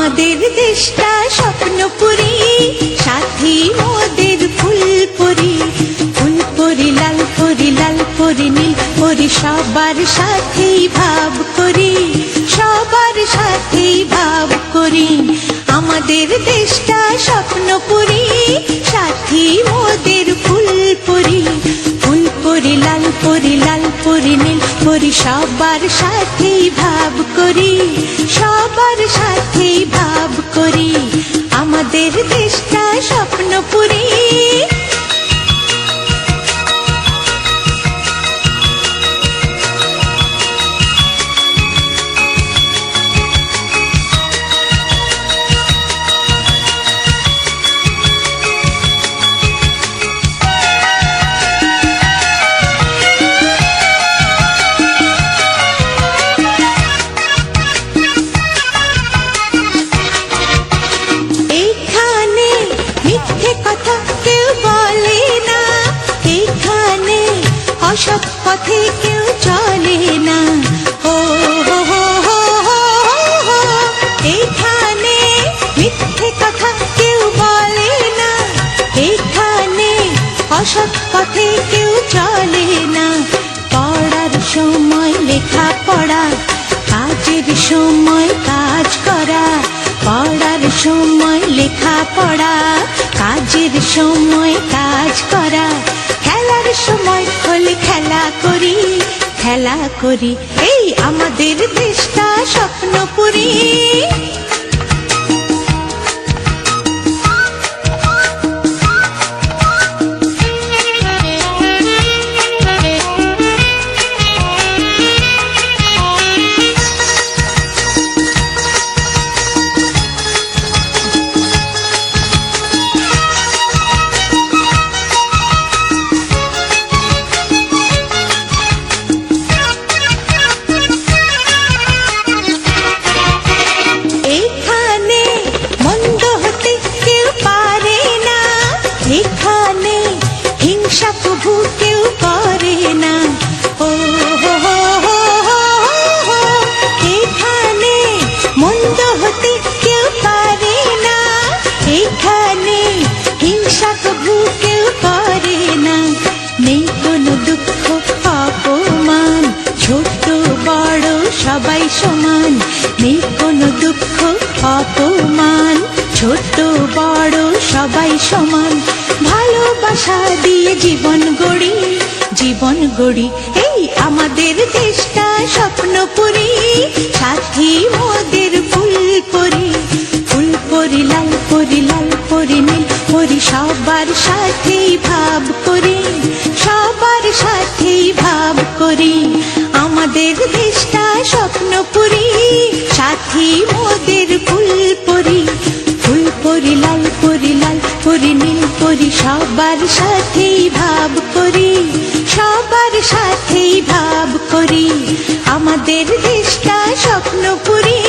আমাদের দেশটা স্বপ্নপুরী, সাথী মোদের ফুলপুরি। ফুলপুরি লাল পরি, লাল পরি নীল পরি, সবার সাথেই ভাব করি, সবার সাথেই ভাব করি। আমাদের দেশটা স্বপ্নপুরী, সাথী মোদের ফুলপুরি। ফুলপুরি লাল পরি, লাল পরি নীল পরি, সবার সাথেই ভাব করি, সবার সাথেই ভাব করি। আমাদের দেশটা স্বপ্নপুরী। অসৎ পথে কেউ চলে না, ও হো হো হো হো হো। এখানে মিথ্যে কথা কেউ বলে না, এখানে অসৎ পথে কেউ চলে না। পড়ার সময় লেখা পড়া, কাজের সময় কাজ করা। পড়ার সময় লেখা পড়া, কাজের সময় কাজ করা। খেলার সময় হলে খেলা করি, খেলা করি। এই আমাদের দেশটা স্বপ্নপুরী। এখানে হিংসা প্রভু কেউ করে না, ও হো হো হো হো হো। এখানে মন্দ হতে কেউ পারে না, এখানে হিংসা প্রভু কেউ করে না। নেই কোনো দুঃখ অপমান, ছোট বড় সবাই সমান। নেই কোনো দুঃখ অপমান, ছোট বড় সবাই সমান। ভালোবাসা দিয়ে জীবন গড়ি, জীবন গড়ি। এই আমাদের দেশটা স্বপ্নপুরী, সাথী মোদের ফুলপুরি। ফুলপুরি লাল পরি, লাল পরি নীল পরি, সবার সাথেই ভাব করি, সবার সাথেই ভাব করি। আমাদের দেশটা স্বপ্নপুরী, সাথী মোদের ফুলপুরি। ফুলপুরি লাল পরি, লাল পরি নীল পরি, সবার সাথেই ভাব করি, সবার সাথেই ভাব করি। আমাদের দেশটা স্বপ্নপুরী।